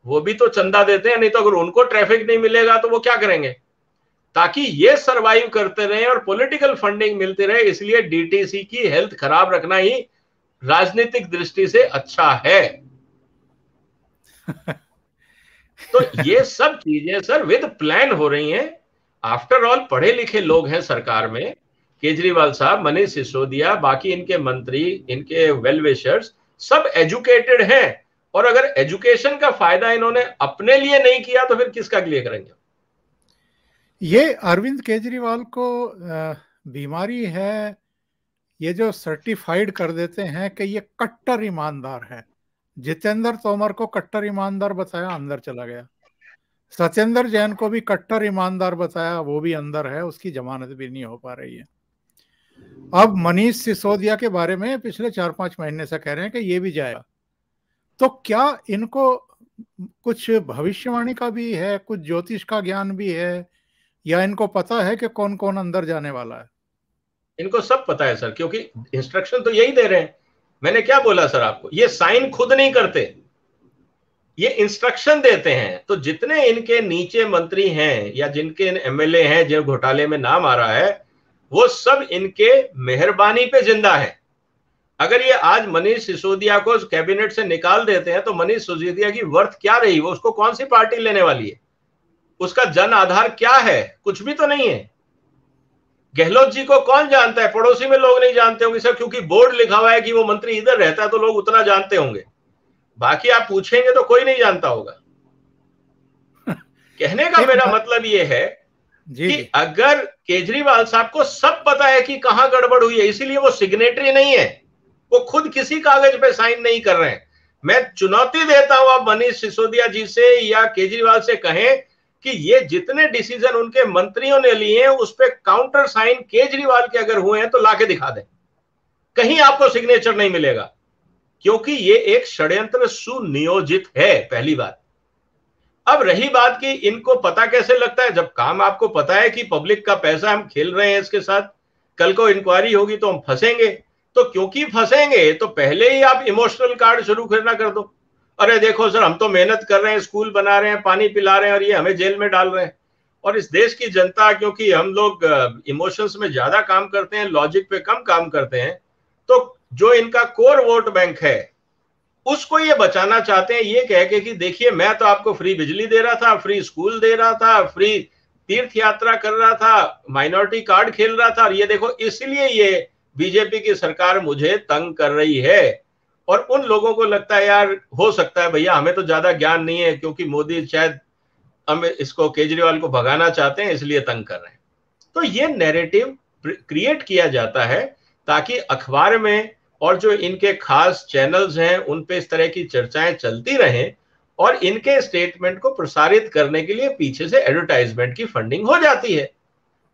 वो भी तो चंदा देते हैं। नहीं तो अगर उनको ट्रैफिक नहीं मिलेगा तो वो क्या करेंगे? ताकि ये सरवाइव करते रहे और पॉलिटिकल फंडिंग मिलती रहे, इसलिए डीटीसी की हेल्थ खराब रखना ही राजनीतिक दृष्टि से अच्छा है। तो ये सब चीजें सर विद प्लान हो रही हैं। आफ्टर ऑल पढ़े लिखे लोग हैं सरकार में, केजरीवाल साहब, मनीष सिसोदिया, बाकी इनके मंत्री, इनके वेल विशर्स, सब एजुकेटेड हैं। और अगर एजुकेशन का फायदा इन्होंने अपने लिए नहीं किया तो फिर किसका लिए करेंगे? ये अरविंद केजरीवाल को बीमारी है, ये जो सर्टिफाइड कर देते हैं कि ये कट्टर ईमानदार है, जितेंद्र तोमर को कट्टर ईमानदार बताया, अंदर चला गया। सत्येंद्र जैन को भी कट्टर ईमानदार बताया, वो भी अंदर है, उसकी जमानत भी नहीं हो पा रही है। अब मनीष सिसोदिया के बारे में पिछले 4-5 महीने से कह रहे हैं कि ये भी जाएगा। तो क्या इनको कुछ भविष्यवाणी का भी है, कुछ ज्योतिष का ज्ञान भी है, या इनको पता है कि कौन कौन अंदर जाने वाला है? इनको सब पता है सर, क्योंकि इंस्ट्रक्शन तो यही दे रहे हैं। मैंने क्या बोला सर आपको, ये साइन खुद नहीं करते, ये इंस्ट्रक्शन देते हैं। तो जितने इनके नीचे मंत्री हैं या जिनके एमएलए हैं जो घोटाले में नाम आ रहा है, वो सब इनके मेहरबानी पे जिंदा है। अगर ये आज मनीष सिसोदिया को कैबिनेट से निकाल देते हैं तो मनीष सिसोदिया की वर्थ क्या रही, वो उसको कौन सी पार्टी लेने वाली है, उसका जन आधार क्या है, कुछ भी तो नहीं है। गहलोत जी को कौन जानता है, पड़ोसी में लोग नहीं जानते होंगे सर, क्योंकि बोर्ड लिखा हुआ है कि वो मंत्री इधर रहता है तो लोग उतना जानते होंगे, बाकी आप पूछेंगे तो कोई नहीं जानता होगा। कहने का मेरा मतलब ये है कि अगर केजरीवाल साहब को सब पता है कि कहां गड़बड़ हुई है, इसीलिए वो सिग्नेटरी नहीं है, वो खुद किसी कागज पे साइन नहीं कर रहे हैं। मैं चुनौती देता हूं आप मनीष सिसोदिया जी से या केजरीवाल से कहें कि ये जितने डिसीजन उनके मंत्रियों ने लिए हैं उस पर काउंटर साइन केजरीवाल के अगर हुए हैं तो लाके दिखा दें, कहीं आपको सिग्नेचर नहीं मिलेगा, क्योंकि ये एक षड्यंत्र सुनियोजित है, पहली बात। अब रही बात कि इनको पता कैसे लगता है, जब काम आपको पता है कि पब्लिक का पैसा हम खेल रहे हैं इसके साथ, कल को इंक्वायरी होगी तो हम फंसेंगे, तो क्योंकि फंसेंगे तो पहले ही आप इमोशनल कार्ड शुरू करना कर दो। अरे देखो सर, हम तो मेहनत कर रहे हैं, स्कूल बना रहे हैं, पानी पिला रहे हैं, और ये हमें जेल में डाल रहे हैं। और इस देश की जनता, क्योंकि हम लोग इमोशंस में ज्यादा काम करते हैं, लॉजिक पे कम काम करते हैं, तो जो इनका कोर वोट बैंक है उसको ये बचाना चाहते हैं, ये कह के कि देखिए मैं तो आपको फ्री बिजली दे रहा था, फ्री स्कूल दे रहा था, फ्री तीर्थ यात्रा कर रहा था, माइनॉरिटी कार्ड खेल रहा था, और ये देखो इसलिए ये बीजेपी की सरकार मुझे तंग कर रही है। और उन लोगों को लगता है यार हो सकता है भैया हमें तो ज्यादा ज्ञान नहीं है, क्योंकि मोदी शायद हम इसको केजरीवाल को भगाना चाहते हैं इसलिए तंग कर रहे हैं। तो ये नैरेटिव क्रिएट किया जाता है ताकि अखबार में और जो इनके खास चैनल्स हैं उन पे इस तरह की चर्चाएं चलती रहें, और इनके स्टेटमेंट को प्रसारित करने के लिए पीछे से एडवर्टाइजमेंट की फंडिंग हो जाती है।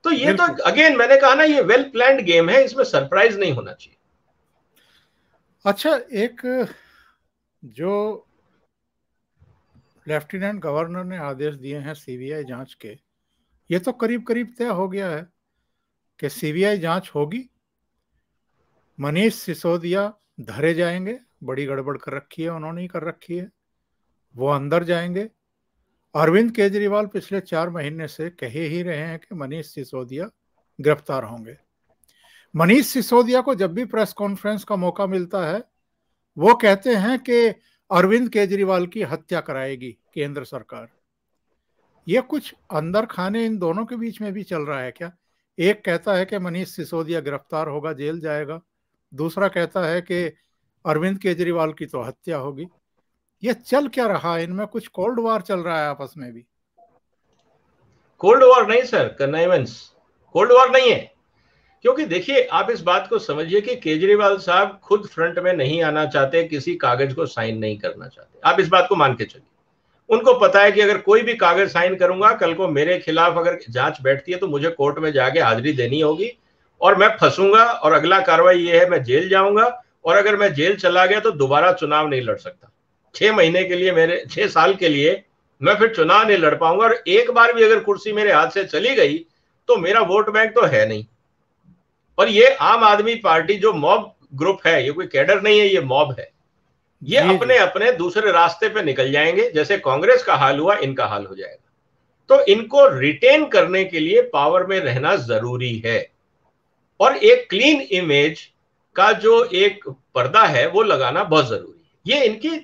तो ये तो अगेन मैंने कहा ना, ये वेल प्लान्ड गेम है, इसमें सरप्राइज नहीं होना चाहिए। अच्छा, एक जो लेफ्टिनेंट गवर्नर ने आदेश दिए हैं सीबीआई जांच के, ये तो करीब करीब तय हो गया है कि सीबीआई जांच होगी, मनीष सिसोदिया धरे जाएंगे, बड़ी गड़बड़ कर रखी है उन्होंने ही कर रखी है, वो अंदर जाएंगे। अरविंद केजरीवाल पिछले 4 महीने से कहे ही रहे हैं कि मनीष सिसोदिया गिरफ्तार होंगे। मनीष सिसोदिया को जब भी प्रेस कॉन्फ्रेंस का मौका मिलता है वो कहते हैं कि अरविंद केजरीवाल की हत्या कराएगी केंद्र सरकार। ये कुछ अंदर खाने इन दोनों के बीच में भी चल रहा है क्या? एक कहता है कि मनीष सिसोदिया गिरफ्तार होगा, जेल जाएगा, दूसरा कहता है कि अरविंद केजरीवाल की तो हत्या होगी। ये चल क्या रहा है? इनमें कुछ कोल्ड वॉर चल रहा है आपस में भी? कोल्ड वॉर नहीं सर, कन्नाइवेंस, कोल्ड वॉर नहीं है। क्योंकि देखिए आप इस बात को समझिए कि केजरीवाल साहब खुद फ्रंट में नहीं आना चाहते, किसी कागज को साइन नहीं करना चाहते, आप इस बात को मान के चलिए। उनको पता है कि अगर कोई भी कागज साइन करूंगा, कल को मेरे खिलाफ अगर जांच बैठती है तो मुझे कोर्ट में जाके हाजिरी देनी होगी और मैं फंसूंगा, और अगला कार्रवाई ये है मैं जेल जाऊंगा, और अगर मैं जेल चला गया तो दोबारा चुनाव नहीं लड़ सकता। 6 महीने के लिए, मेरे 6 साल के लिए मैं फिर चुनाव नहीं लड़ पाऊंगा, और एक बार भी अगर कुर्सी मेरे हाथ से चली गई तो मेरा वोट बैंक तो है नहीं। और ये आम आदमी पार्टी जो मॉब ग्रुप है, ये कोई कैडर नहीं है, ये मॉब है, ये अपने अपने दूसरे रास्ते पे निकल जाएंगे। जैसे कांग्रेस का हाल हुआ, इनका हाल हो जाएगा। तो इनको रिटेन करने के लिए पावर में रहना जरूरी है, और एक क्लीन इमेज का जो एक पर्दा है वो लगाना बहुत जरूरी है। ये इनकी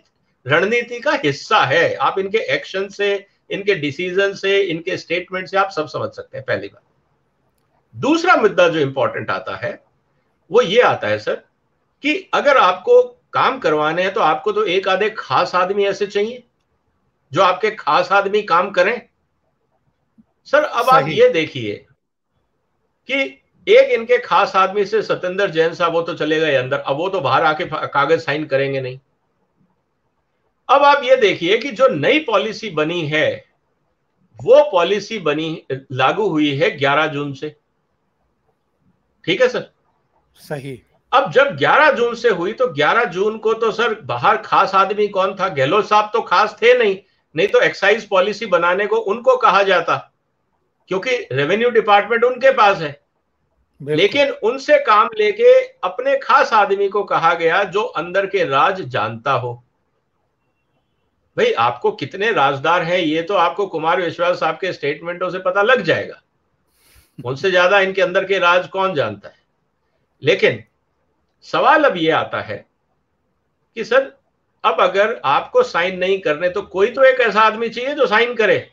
रणनीति का हिस्सा है। आप इनके एक्शन से, इनके डिसीजन से, इनके स्टेटमेंट से आप सब समझ सकते हैं, पहली बात। दूसरा मुद्दा जो इंपॉर्टेंट आता है वो ये आता है सर कि अगर आपको काम करवाने हैं तो आपको तो एक आधे खास आदमी ऐसे चाहिए जो आपके खास आदमी काम करें। सर अब आप ये देखिए कि एक इनके खास आदमी से सत्येंद्र जैन साहब, वो तो चले गए अंदर, अब वो तो बाहर आके कागज साइन करेंगे नहीं। अब आप ये देखिए कि जो नई पॉलिसी बनी है वो पॉलिसी बनी लागू हुई है 11 जून से, ठीक है सर? सही। अब जब 11 जून से हुई तो 11 जून को तो सर बाहर खास आदमी कौन था? गहलोत साहब तो खास थे नहीं, नहीं तो एक्साइज पॉलिसी बनाने को उनको कहा जाता, क्योंकि रेवेन्यू डिपार्टमेंट उनके पास है। लेकिन उनसे काम लेके अपने खास आदमी को कहा गया जो अंदर के राज जानता हो। भाई आपको कितने राजदार हैं ये तो आपको कुमार विश्वास साहब के स्टेटमेंटों से पता लग जाएगा, उनसे ज्यादा इनके अंदर के राज कौन जानता है। लेकिन सवाल अब ये आता है कि सर अब अगर आपको साइन नहीं करने तो कोई तो एक ऐसा आदमी चाहिए जो साइन करे।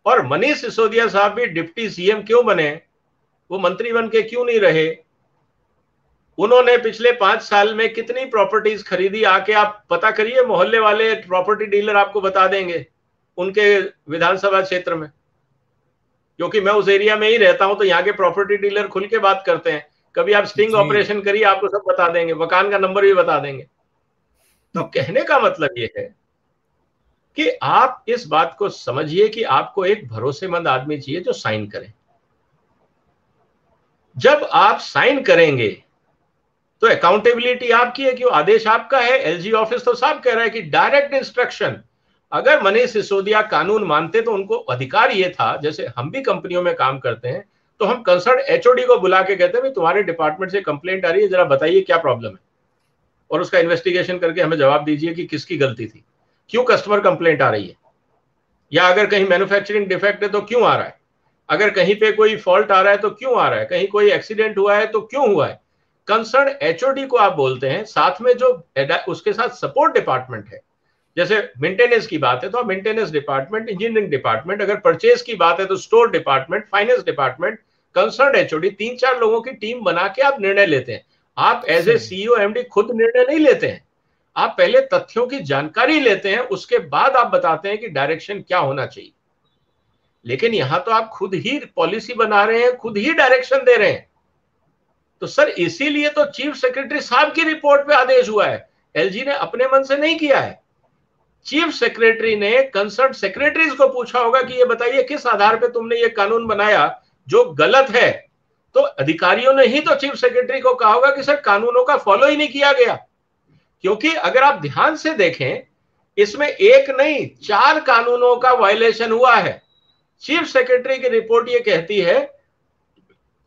और मनीष सिसोदिया साहब भी डिप्टी सीएम क्यों बने, वो मंत्री बन के क्यों नहीं रहे? उन्होंने पिछले 5 साल में कितनी प्रॉपर्टीज खरीदी, आके आप पता करिए, मोहल्ले वाले प्रॉपर्टी डीलर आपको बता देंगे उनके विधानसभा क्षेत्र में, क्योंकि मैं उस एरिया में ही रहता हूं तो यहाँ के प्रॉपर्टी डीलर खुल के बात करते हैं। कभी आप स्टिंग ऑपरेशन करिए, आपको सब बता देंगे, मकान का नंबर भी बता देंगे। तो कहने का मतलब ये है कि आप इस बात को समझिए कि आपको एक भरोसेमंद आदमी चाहिए जो साइन करे। जब आप साइन करेंगे तो अकाउंटेबिलिटी आपकी है, क्यों? आदेश आपका है। एलजी ऑफिस तो साफ कह रहा है कि डायरेक्ट इंस्ट्रक्शन। अगर मनीष सिसोदिया कानून मानते तो उनको अधिकार ये था, जैसे हम भी कंपनियों में काम करते हैं तो हम कंसर्न एचओडी को बुला के कहते हैं भाई तुम्हारे डिपार्टमेंट से कंप्लेंट आ रही है, जरा बताइए क्या प्रॉब्लम है, और उसका इन्वेस्टिगेशन करके हमें जवाब दीजिए कि किसकी गलती थी, क्यों कस्टमर कंप्लेंट आ रही है, या अगर कहीं मैन्युफैक्चरिंग डिफेक्ट है तो क्यों आ रहा है, अगर कहीं पे कोई फॉल्ट आ रहा है तो क्यों आ रहा है, कहीं कोई एक्सीडेंट हुआ है तो क्यों हुआ है। कंसर्न एचओडी को आप बोलते हैं, साथ में जो उसके साथ सपोर्ट डिपार्टमेंट है, जैसे मेंटेनेंस की बात है तो मेंटेनेंस डिपार्टमेंट, इंजीनियरिंग डिपार्टमेंट, अगर परचेज की बात है तो store department, finance department, concern HOD, 3-4 लोगों की टीम बना के आप निर्णय लेते हैं। आप एज ए सीईओ एमडी खुद निर्णय नहीं लेते हैं, आप पहले तथ्यों की जानकारी लेते हैं, उसके बाद आप बताते हैं कि डायरेक्शन क्या होना चाहिए। लेकिन यहां तो आप खुद ही पॉलिसी बना रहे हैं, खुद ही डायरेक्शन दे रहे हैं। तो सर इसीलिए तो चीफ सेक्रेटरी साहब की रिपोर्ट पे आदेश हुआ है, एलजी ने अपने मन से नहीं किया है। चीफ सेक्रेटरी ने कंसर्न सेक्रेटरीज को पूछा होगा कि ये बताइए किस आधार पे तुमने ये कानून बनाया जो गलत है, तो अधिकारियों ने ही तो चीफ सेक्रेटरी को कहा होगा कि सर कानूनों का फॉलो ही नहीं किया गया। क्योंकि अगर आप ध्यान से देखें इसमें एक नहीं 4 कानूनों का वायलेशन हुआ है। चीफ सेक्रेटरी की रिपोर्ट ये कहती है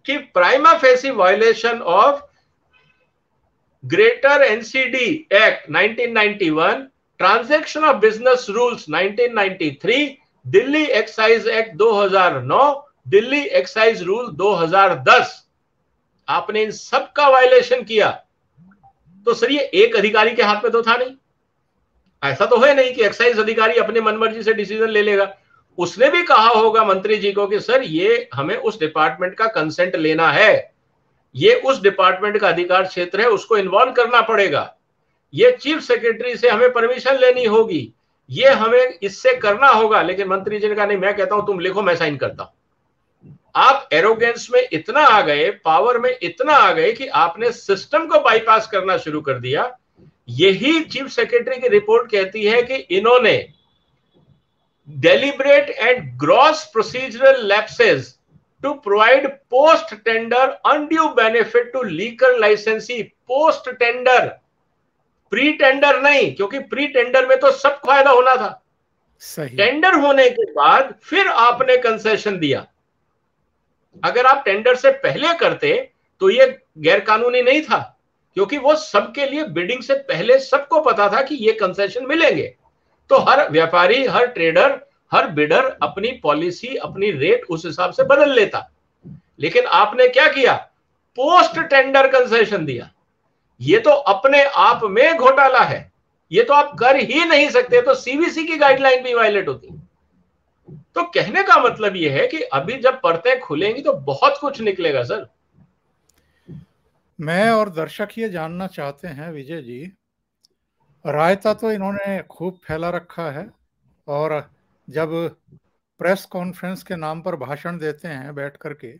कि prima facie violation of greater NCD act 1991, transaction of business rules 1993, Delhi excise act 2009, Delhi excise rule 2010, आपने इन सब का वायलेशन किया। तो सर ये एक अधिकारी के हाथ में तो था नहीं, ऐसा तो है नहीं कि एक्साइज अधिकारी अपने मनमर्जी से डिसीजन ले लेगा। उसने भी कहा होगा मंत्री जी को कि सर ये हमें उस डिपार्टमेंट का कंसेंट लेना है, ये उस डिपार्टमेंट का अधिकार क्षेत्र है, उसको इन्वॉल्व करना पड़ेगा, ये चीफ सेक्रेटरी से हमें परमिशन लेनी होगी, ये हमें इससे करना होगा। लेकिन मंत्री जी ने कहा नहीं, मैं कहता हूं तुम लिखो, मैं साइन करता हूं। आप एरोगेंस में इतना आ गए, पावर में इतना आ गए कि आपने सिस्टम को बाईपास करना शुरू कर दिया। यही चीफ सेक्रेटरी की रिपोर्ट कहती है कि इन्होंने deliberate and gross procedural lapses to provide post tender undue benefit to legal licensee. Post tender, pre tender नहीं, क्योंकि प्री टेंडर में तो सब फायदा होना था। सही। टेंडर होने के बाद फिर आपने कंसेशन दिया। अगर आप टेंडर से पहले करते तो ये गैरकानूनी नहीं था, क्योंकि वो सबके लिए बिडिंग से पहले सबको पता था कि ये कंसेशन मिलेंगे। तो हर व्यापारी, हर ट्रेडर, हर बिडर अपनी पॉलिसी, अपनी रेट उस हिसाब से बदल लेता। लेकिन आपने क्या किया? पोस्ट टेंडर कंसेशन दिया। ये तो अपने आप में घोटाला है, ये तो आप कर ही नहीं सकते, तो सीवीसी की गाइडलाइन भी वायलेट होती। तो कहने का मतलब यह है कि अभी जब परतें खुलेंगी तो बहुत कुछ निकलेगा सर। मैं और दर्शक ये जानना चाहते हैं विजय जी, रायता तो इन्होंने खूब फैला रखा है, और जब प्रेस कॉन्फ्रेंस के नाम पर भाषण देते हैं बैठ करके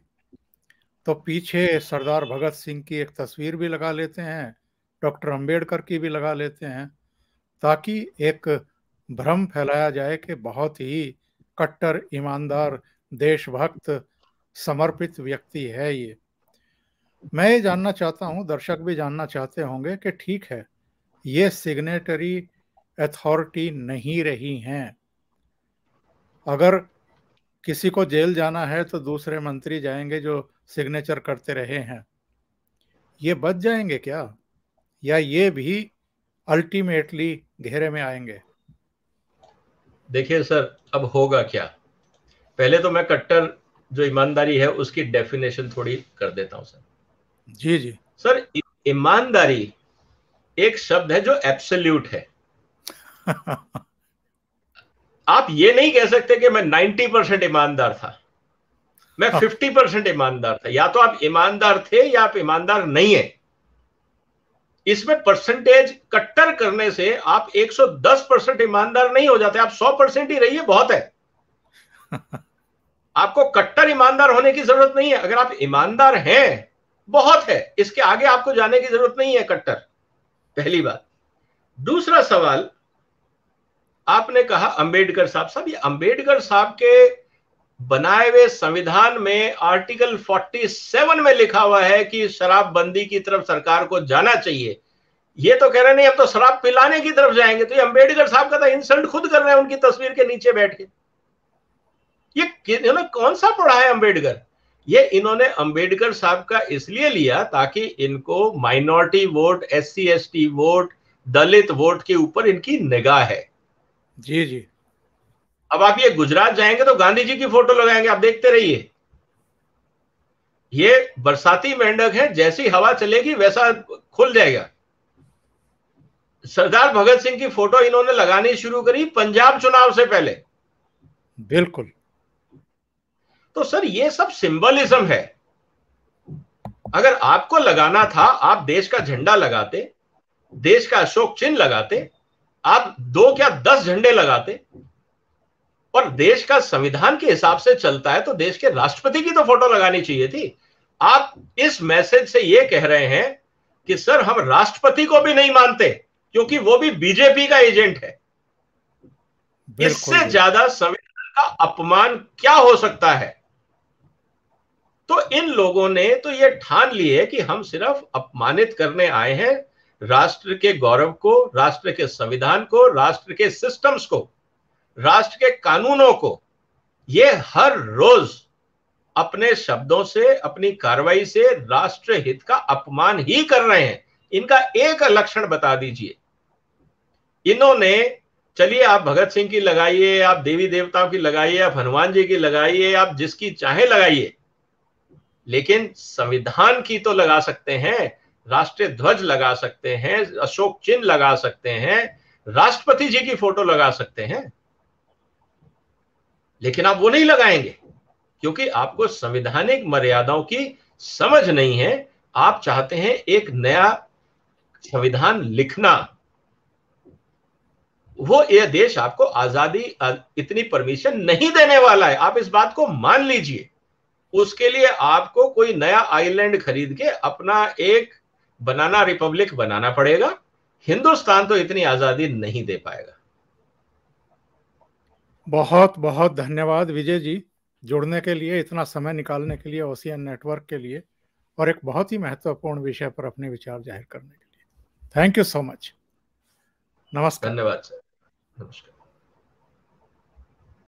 तो पीछे सरदार भगत सिंह की एक तस्वीर भी लगा लेते हैं, डॉक्टर अंबेडकर की भी लगा लेते हैं, ताकि एक भ्रम फैलाया जाए कि बहुत ही कट्टर, ईमानदार, देशभक्त, समर्पित व्यक्ति है ये। मैं ये जानना चाहता हूं, दर्शक भी जानना चाहते होंगे कि ठीक है, ये सिग्नेटरी अथॉरिटी नहीं रही हैं। अगर किसी को जेल जाना है तो दूसरे मंत्री जाएंगे जो सिग्नेचर करते रहे हैं। ये बच जाएंगे क्या, या ये भी अल्टीमेटली घेरे में आएंगे? देखिए सर, अब होगा क्या, पहले तो मैं कट्टर जो ईमानदारी है उसकी डेफिनेशन थोड़ी कर देता हूं सर। जी जी। सर, ईमानदारी एक शब्द है जो एब्सोल्यूट है। आप ये नहीं कह सकते कि मैं 90% ईमानदार था, मैं 50% ईमानदार था। या तो आप ईमानदार थे या आप ईमानदार नहीं है। इसमें परसेंटेज कट्टर करने से आप 110% ईमानदार नहीं हो जाते, आप 100% ही रहिए, बहुत है। आपको कट्टर ईमानदार होने की जरूरत नहीं है। अगर आप ईमानदार हैं, बहुत है, इसके आगे आपको जाने की जरूरत नहीं है कट्टर, पहली बात। दूसरा सवाल, आपने कहा अंबेडकर साहब ये अंबेडकर साहब के बनाए हुए संविधान में आर्टिकल 47 में लिखा हुआ है कि शराबबंदी की तरफ सरकार को जाना चाहिए। ये तो कह रहे नहीं, हम तो शराब पिलाने की तरफ जाएंगे। तो ये अंबेडकर साहब का तो इंसल्ट खुद कर रहे हैं उनकी तस्वीर के नीचे बैठ के। ये इन्होंने कौन सा पढ़ा है अंबेडकर? ये इन्होंने अंबेडकर साहब का इसलिए लिया ताकि इनको minority vote, SC ST vote, Dalit vote के ऊपर इनकी निगाह है। जी जी। अब आप ये गुजरात जाएंगे तो गांधी जी की फोटो लगाएंगे, आप देखते रहिए। ये बरसाती मेंढक है, जैसी हवा चलेगी वैसा खुल जाएगा। सरदार भगत सिंह की फोटो इन्होंने लगानी शुरू करी पंजाब चुनाव से पहले। बिल्कुल। तो सर ये सब सिंबलिज्म है। अगर आपको लगाना था, आप देश का झंडा लगाते, देश का अशोक चिन्ह लगाते, आप 2 क्या 10 झंडे लगाते। और देश का संविधान के हिसाब से चलता है तो देश के राष्ट्रपति की तो फोटो लगानी चाहिए थी। आप इस मैसेज से ये कह रहे हैं कि सर हम राष्ट्रपति को भी नहीं मानते क्योंकि वो भी बीजेपी का एजेंट है। इससे ज्यादा संविधान का अपमान क्या हो सकता है? तो इन लोगों ने तो ये ठान लिए कि हम सिर्फ अपमानित करने आए हैं राष्ट्र के गौरव को, राष्ट्र के संविधान को, राष्ट्र के सिस्टम्स को, राष्ट्र के कानूनों को। ये हर रोज अपने शब्दों से, अपनी कार्रवाई से राष्ट्र हित का अपमान ही कर रहे हैं। इनका एक लक्षण बता दीजिए। इन्होंने, चलिए आप भगत सिंह की लगाइए, आप देवी देवताओं की लगाइए, आप हनुमान जी की लगाइए, आप जिसकी चाहे लगाइए, लेकिन संविधान की तो लगा सकते हैं, राष्ट्रीय ध्वज लगा सकते हैं, अशोक चिन्ह लगा सकते हैं, राष्ट्रपति जी की फोटो लगा सकते हैं, लेकिन आप वो नहीं लगाएंगे क्योंकि आपको संवैधानिक मर्यादाओं की समझ नहीं है। आप चाहते हैं एक नया संविधान लिखना। वो ये देश आपको आजादी इतनी परमिशन नहीं देने वाला है, आप इस बात को मान लीजिए। उसके लिए आपको कोई नया आइलैंड खरीद के अपना एक बनाना रिपब्लिक बनाना पड़ेगा। हिंदुस्तान तो इतनी आजादी नहीं दे पाएगा। बहुत बहुत धन्यवाद विजय जी, जुड़ने के लिए, इतना समय निकालने के लिए, ओशियन नेटवर्क के लिए, और एक बहुत ही महत्वपूर्ण विषय पर अपने विचार जाहिर करने के लिए। Thank you so much. नमस्कार। धन्यवाद सर। नमस्कार।